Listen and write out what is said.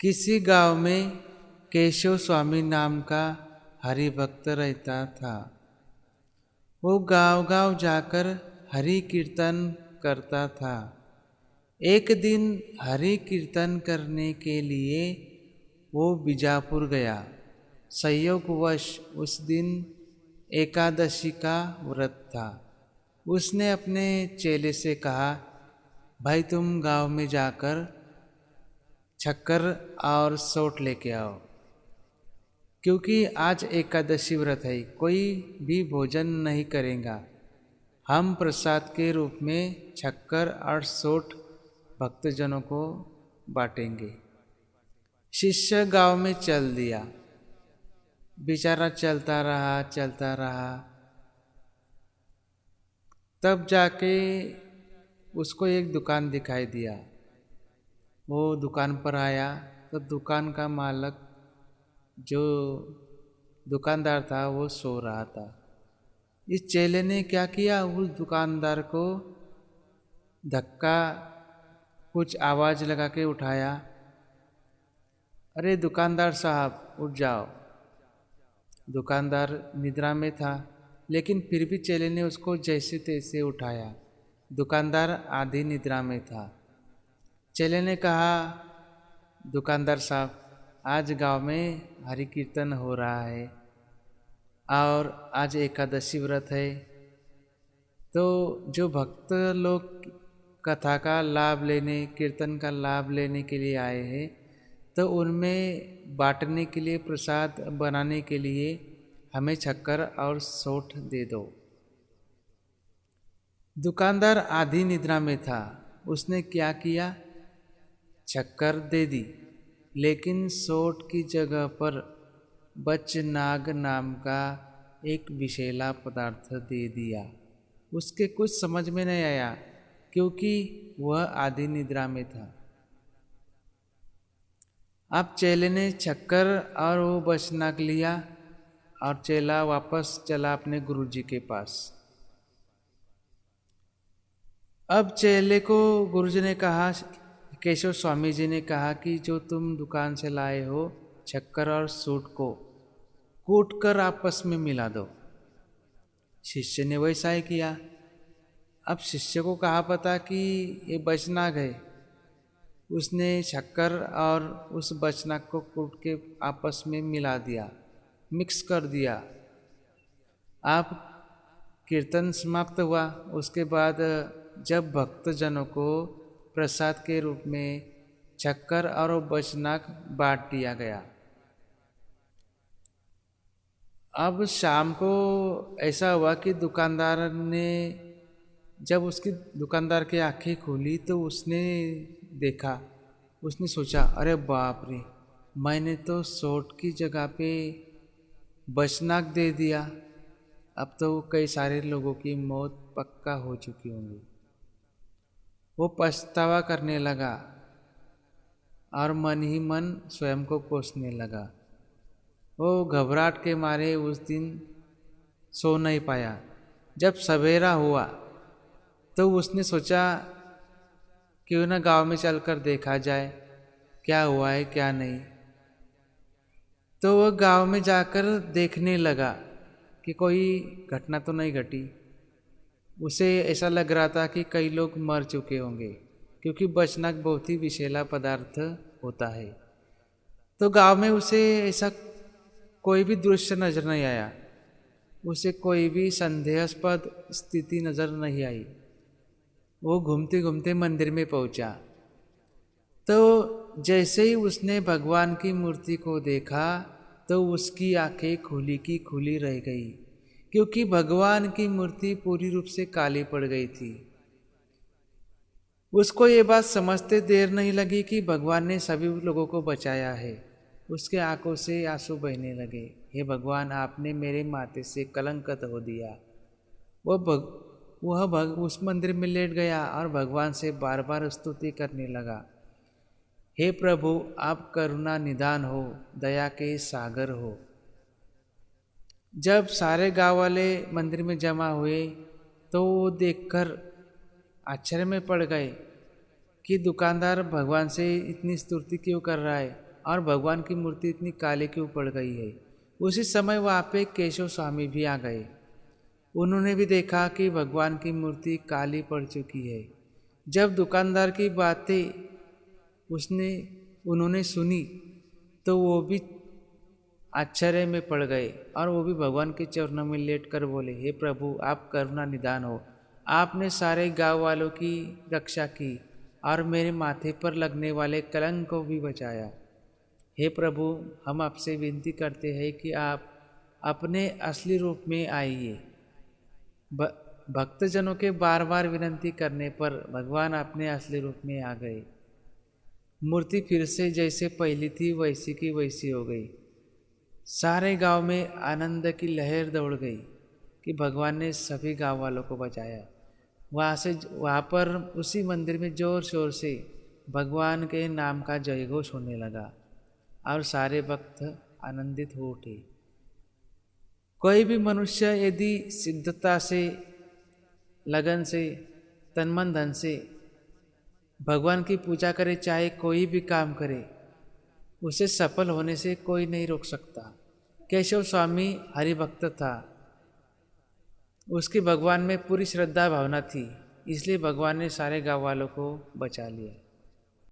किसी गांव में केशव स्वामी नाम का हरि भक्त रहता था। वो गांव गांव जाकर हरि कीर्तन करता था। एक दिन हरि कीर्तन करने के लिए वो बीजापुर गया। संयोगवश उस दिन एकादशी का व्रत था। उसने अपने चेले से कहा, भाई तुम गांव में जाकर शक्कर और सोट लेके आओ, क्योंकि आज एकादशी व्रत है, कोई भी भोजन नहीं करेगा। हम प्रसाद के रूप में शक्कर और सोट भक्तजनों को बांटेंगे। शिष्य गांव में चल दिया। बेचारा चलता रहा। तब जाके उसको एक दुकान दिखाई दिया। वो दुकान पर आया तो दुकान का मालिक, जो दुकानदार था, वो सो रहा था। इस चेले ने क्या किया, उस दुकानदार को धक्का, कुछ आवाज़ लगा के उठाया। अरे दुकानदार साहब उठ जाओ। दुकानदार निद्रा में था, लेकिन फिर भी चेले ने उसको जैसे तैसे उठाया। दुकानदार आधी निद्रा में था। चेले ने कहा, दुकानदार साहब, आज गांव में हरि कीर्तन हो रहा है और आज एकादशी व्रत है, तो जो भक्त लोग कथा का लाभ लेने, कीर्तन का लाभ लेने के लिए आए हैं, तो उनमें बांटने के लिए, प्रसाद बनाने के लिए हमें शक्कर और सोठ दे दो। दुकानदार आधी निद्रा में था। उसने क्या किया, शक्कर दे दी, लेकिन सोठ की जगह पर बचनाग नाम का एक विषैला पदार्थ दे दिया। उसके कुछ समझ में नहीं आया, क्योंकि वह आधी निद्रा में था। अब चेले ने शक्कर और वो बचनाग लिया और चेला वापस चला अपने गुरुजी के पास। अब चेले को गुरुजी ने कहा, केशव स्वामी जी ने कहा कि जो तुम दुकान से लाए हो शक्कर और सूट को कूट कर आपस में मिला दो। शिष्य ने वैसा ही किया। अब शिष्य को कहा पता कि ये बचनाग है। उसने शक्कर और उस बचनाग को कूट के आपस में मिला दिया, मिक्स कर दिया। अब कीर्तन समाप्त हुआ। उसके बाद जब भक्तजनों को प्रसाद के रूप में शक्कर और बचनाग बांट दिया गया। अब शाम को ऐसा हुआ कि दुकानदार ने, जब उसकी दुकानदार की आंखें खुली तो उसने देखा, उसने सोचा, अरे बाप रे, मैंने तो सोट की जगह पे बचनाग दे दिया। अब तो कई सारे लोगों की मौत पक्का हो चुकी होंगी। वो पछतावा करने लगा और मन ही मन स्वयं को कोसने लगा। वो घबराहट के मारे उस दिन सो नहीं पाया। जब सवेरा हुआ तो उसने सोचा, क्यों ना गांव में चलकर देखा जाए क्या हुआ है क्या नहीं। तो वह गांव में जाकर देखने लगा कि कोई घटना तो नहीं घटी। उसे ऐसा लग रहा था कि कई लोग मर चुके होंगे, क्योंकि बचनाग बहुत ही विषैला पदार्थ होता है। तो गांव में उसे ऐसा कोई भी दृश्य नजर नहीं आया। उसे कोई भी संदेहास्पद स्थिति नजर नहीं आई। वो घूमते घूमते मंदिर में पहुंचा। तो जैसे ही उसने भगवान की मूर्ति को देखा तो उसकी आंखें खुली की खुली रह गई, क्योंकि भगवान की मूर्ति पूरी रूप से काली पड़ गई थी। उसको ये बात समझते देर नहीं लगी कि भगवान ने सभी लोगों को बचाया है। उसके आंखों से आंसू बहने लगे। हे भगवान, आपने मेरे माथे से कलंकित हो दिया। वह उस मंदिर में लेट गया और भगवान से बार बार स्तुति करने लगा। हे प्रभु, आप करुणा निधान हो, दया के सागर हो। जब सारे गांव वाले मंदिर में जमा हुए तो वो देखकर आश्चर्य में पड़ गए कि दुकानदार भगवान से इतनी स्तुति क्यों कर रहा है। और भगवान की मूर्ति इतनी काले क्यों पड़ गई है। उसी समय वहाँ पे केशव स्वामी भी आ गए। उन्होंने भी देखा कि भगवान की मूर्ति काली पड़ चुकी है। जब दुकानदार की बातें उन्होंने सुनी तो वो भी आश्चर्य में पड़ गए और वो भी भगवान के चरणों में लेटकर बोले, हे प्रभु, आप करुणा निदान हो। आपने सारे गांव वालों की रक्षा की और मेरे माथे पर लगने वाले कलंक को भी बचाया। हे प्रभु, हम आपसे विनती करते हैं कि आप अपने असली रूप में आइए। भक्तजनों के बार बार विनती करने पर भगवान अपने असली रूप में आ गए। मूर्ति फिर से जैसे पहली थी वैसी की वैसी हो गई। सारे गांव में आनंद की लहर दौड़ गई कि भगवान ने सभी गांव वालों को बचाया। वहाँ पर उसी मंदिर में जोर शोर से भगवान के नाम का जयघोष होने लगा और सारे भक्त आनंदित हो उठे। कोई भी मनुष्य यदि सिद्धता से, लगन से, तन मन धन से भगवान की पूजा करे, चाहे कोई भी काम करे, उसे सफल होने से कोई नहीं रोक सकता। केशव स्वामी हरिभक्त था। उसकी भगवान में पूरी श्रद्धा भावना थी, इसलिए भगवान ने सारे गांव वालों को बचा लिया।